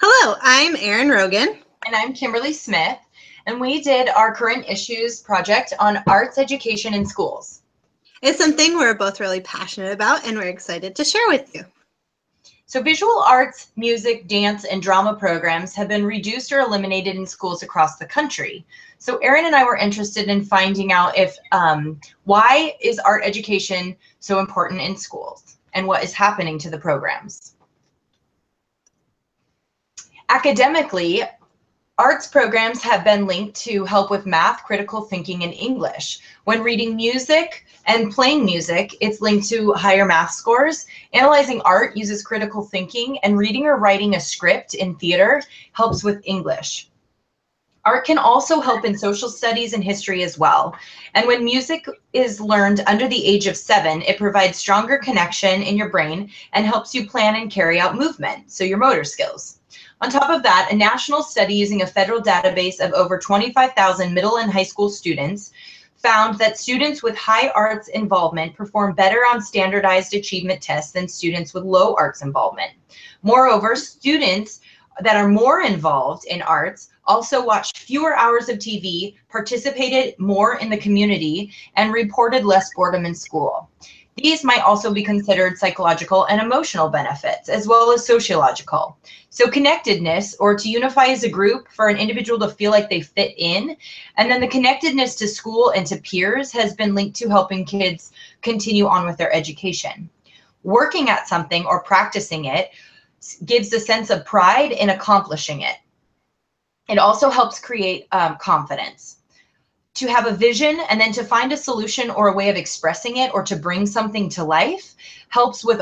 Hello, I'm Erin Rogan. And I'm Kimberly Smith, and we did our current issues project on arts education in schools. It's something we're both really passionate about and we're excited to share with you. So visual arts, music, dance, and drama programs have been reduced or eliminated in schools across the country. So Erin and I were interested in finding out if why is art education so important in schools and what is happening to the programs. Academically, arts programs have been linked to help with math, critical thinking, and English. When reading music and playing music, it's linked to higher math scores. Analyzing art uses critical thinking, and reading or writing a script in theater helps with English. Art can also help in social studies and history as well. And when music is learned under the age of 7, it provides stronger connection in your brain and helps you plan and carry out movement, so your motor skills. On top of that, a national study using a federal database of over 25,000 middle and high school students found that students with high arts involvement perform better on standardized achievement tests than students with low arts involvement. Moreover, students that are more involved in arts also watched fewer hours of TV, participated more in the community, and reported less boredom in school. These might also be considered psychological and emotional benefits, as well as sociological. So connectedness, or to unify as a group for an individual to feel like they fit in, and then the connectedness to school and to peers has been linked to helping kids continue on with their education. Working at something or practicing it gives a sense of pride in accomplishing it. It also helps create confidence. To have a vision and then to find a solution or a way of expressing it or to bring something to life helps with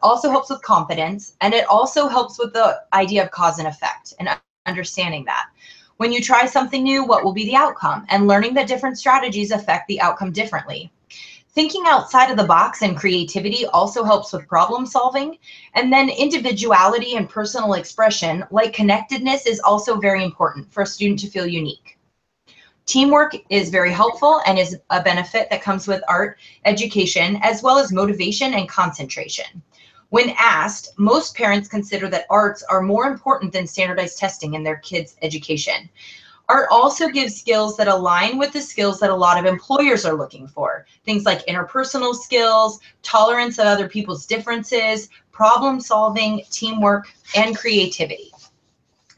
also helps with confidence, and it also helps with the idea of cause and effect and understanding that. When you try something new, what will be the outcome? And learning that different strategies affect the outcome differently. Thinking outside of the box and creativity also helps with problem solving. And then individuality and personal expression, like connectedness, is also very important for a student to feel unique. Teamwork is very helpful and is a benefit that comes with art education, as well as motivation and concentration. When asked, most parents consider that arts are more important than standardized testing in their kids' education. Art also gives skills that align with the skills that a lot of employers are looking for. Things like interpersonal skills, tolerance of other people's differences, problem solving, teamwork, and creativity.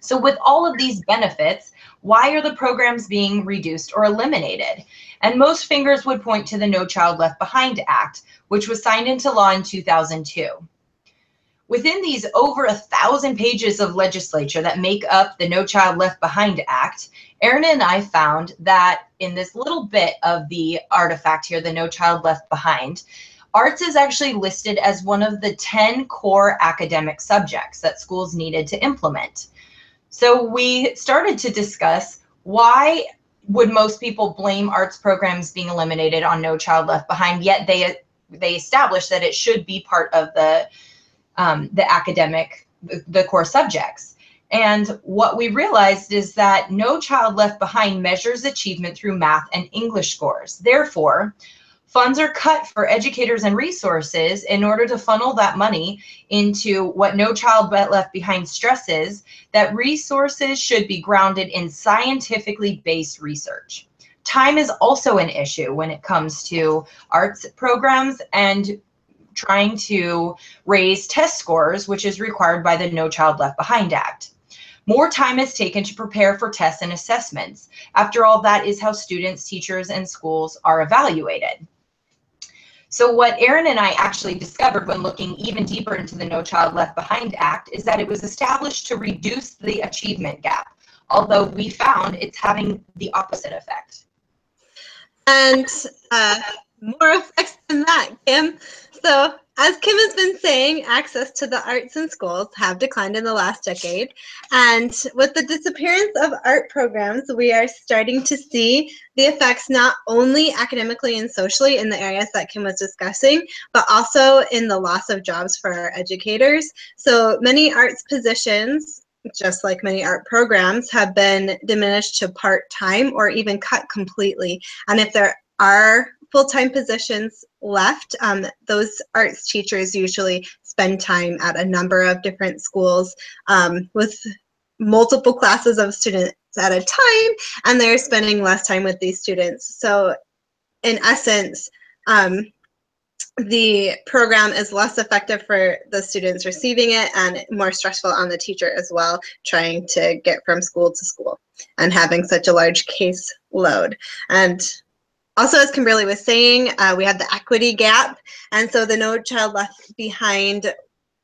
So with all of these benefits, why are the programs being reduced or eliminated? And most fingers would point to the No Child Left Behind Act, which was signed into law in 2002. Within these over 1,000 pages of legislature that make up the No Child Left Behind Act, Erin and I found that in this little bit of the artifact here, the No Child Left Behind, arts is actually listed as one of the 10 core academic subjects that schools needed to implement. So we started to discuss why would most people blame arts programs being eliminated on No Child Left Behind, yet they established that it should be part of the academic, the core subjects. And what we realized is that No Child Left Behind measures achievement through math and English scores. Therefore, funds are cut for educators and resources in order to funnel that money into what No Child Left Behind stresses, that resources should be grounded in scientifically based research. Time is also an issue when it comes to arts programs and trying to raise test scores, which is required by the No Child Left Behind Act. More time is taken to prepare for tests and assessments. After all, that is how students, teachers, and schools are evaluated. So what Erin and I actually discovered when looking even deeper into the No Child Left Behind Act is that it was established to reduce the achievement gap, although we found it's having the opposite effect. And more effects than that, Kim. So as Kim has been saying, access to the arts in schools have declined in the last decade. And with the disappearance of art programs, we are starting to see the effects not only academically and socially in the areas that Kim was discussing, but also in the loss of jobs for our educators. So many arts positions, just like many art programs, have been diminished to part-time or even cut completely. And if there are full-time positions left, those arts teachers usually spend time at a number of different schools with multiple classes of students at a time, and they're spending less time with these students. So in essence, the program is less effective for the students receiving it and more stressful on the teacher as well, trying to get from school to school and having such a large case load. And also, as Kimberly was saying, we have the equity gap, and so the No Child Left Behind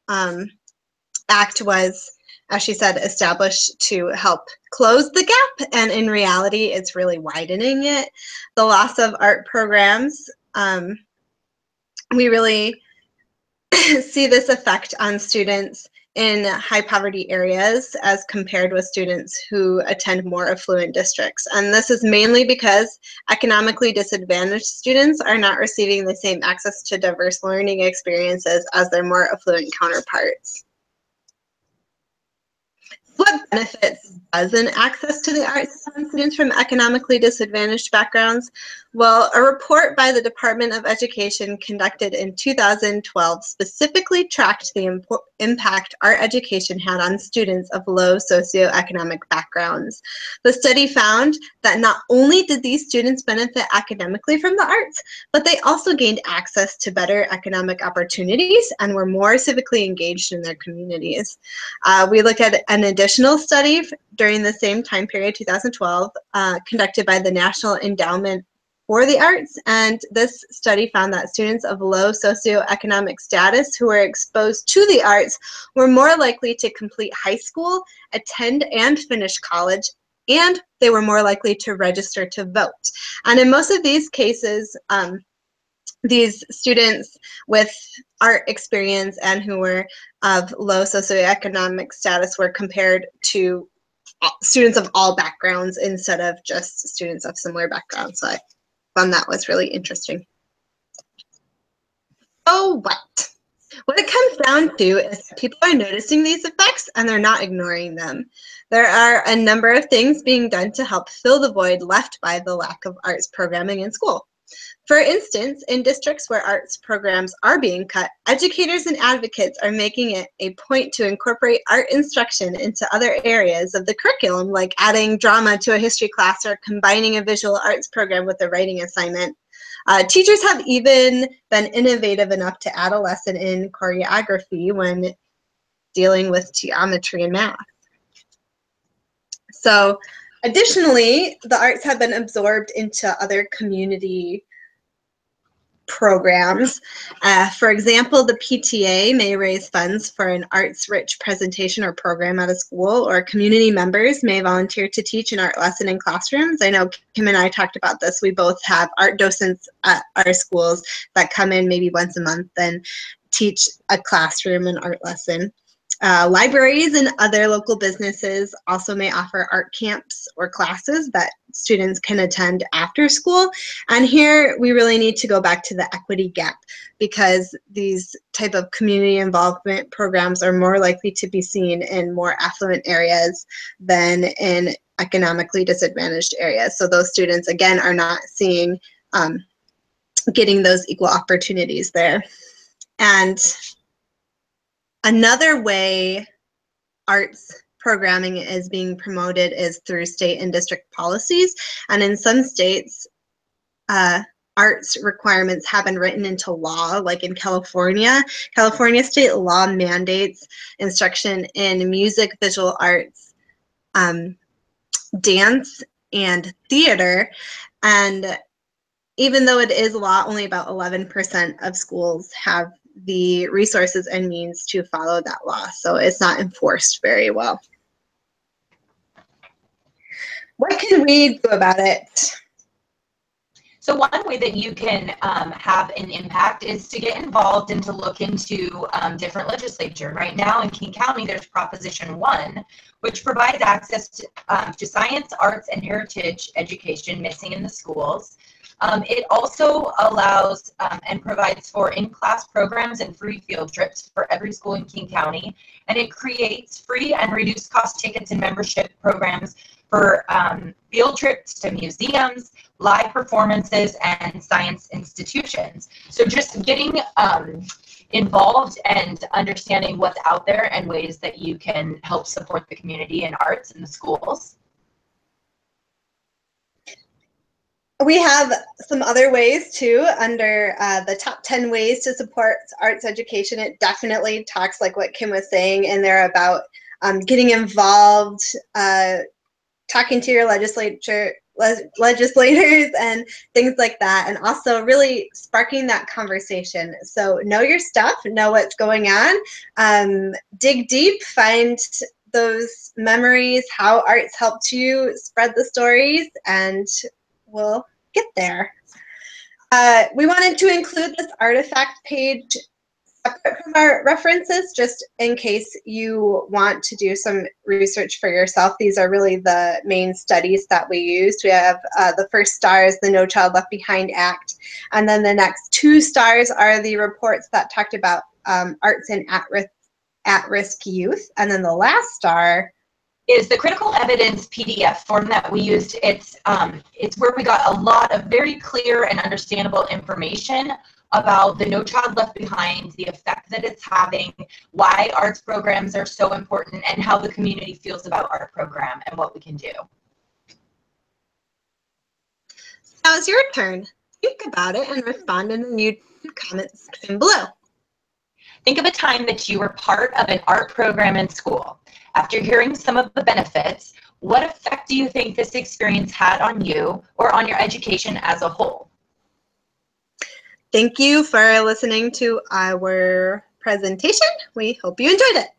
Act was, as she said, established to help close the gap, and in reality, it's really widening it. The loss of art programs, we really see this effect on students in high poverty areas as compared with students who attend more affluent districts. And this is mainly because economically disadvantaged students are not receiving the same access to diverse learning experiences as their more affluent counterparts. What benefits does an access to the arts have on students from economically disadvantaged backgrounds? Well, a report by the Department of Education conducted in 2012 specifically tracked the impact art education had on students of low socioeconomic backgrounds. The study found that not only did these students benefit academically from the arts, but they also gained access to better economic opportunities and were more civically engaged in their communities. We looked at an additional study during the same time period, 2012, conducted by the National Endowment for the Arts, and this study found that students of low socioeconomic status who were exposed to the arts were more likely to complete high school, attend and finish college, and they were more likely to register to vote. And in most of these cases, these students with art experience and who were of low socioeconomic status were compared to students of all backgrounds instead of just students of similar backgrounds. So I found that was really interesting. So what? What it comes down to is people are noticing these effects and they're not ignoring them. There are a number of things being done to help fill the void left by the lack of arts programming in school. For instance, in districts where arts programs are being cut, educators and advocates are making it a point to incorporate art instruction into other areas of the curriculum, like adding drama to a history class or combining a visual arts program with a writing assignment. Teachers have even been innovative enough to add a lesson in choreography when dealing with geometry and math. So, additionally, the arts have been absorbed into other community programs. For example, the PTA may raise funds for an arts-rich presentation or program at a school, or community members may volunteer to teach an art lesson in classrooms. I know Kim and I talked about this. We both have art docents at our schools that come in maybe once a month and teach a classroom an art lesson. Libraries and other local businesses also may offer art camps or classes that students can attend after school. And here we really need to go back to the equity gap, because these type of community involvement programs are more likely to be seen in more affluent areas than in economically disadvantaged areas. So those students, again, are not seeing getting those equal opportunities there. And another way arts programming is being promoted is through state and district policies. And in some states, arts requirements have been written into law, like in California. California state law mandates instruction in music, visual arts, dance, and theater. And even though it is law, only about 11% of schools have the resources and means to follow that law. So it's not enforced very well. What can we do about it? So one way that you can have an impact is to get involved and to look into different legislature. Right now in King County, there's Proposition 1, which provides access to science, arts, and heritage education missing in the schools. It also allows and provides for in-class programs and free field trips for every school in King County. And it creates free and reduced cost tickets and membership programs for field trips to museums, live performances, and science institutions. So just getting involved and understanding what's out there and ways that you can help support the community and arts in the schools. We have some other ways too under the top 10 ways to support arts education. It definitely talks, like what Kim was saying in there, about getting involved, talking to your legislators and things like that, and also really sparking that conversation. So know your stuff, know what's going on, dig deep, find those memories, how arts helped you spread the stories, and we'll get there. We wanted to include this artifact page separate from our references, just in case you want to do some research for yourself. These are really the main studies that we used. We have the first star is the No Child Left Behind Act, and then the next 2 stars are the reports that talked about arts in at-risk youth, and then the last star is the critical evidence PDF form that we used. It's where we got a lot of very clear and understandable information about the No Child Left Behind, the effect that it's having, why arts programs are so important, and how the community feels about art program and what we can do. Now it's your turn. Think about it and respond in the YouTube comment section below. Think of a time that you were part of an art program in school. After hearing some of the benefits, what effect do you think this experience had on you or on your education as a whole? Thank you for listening to our presentation. We hope you enjoyed it.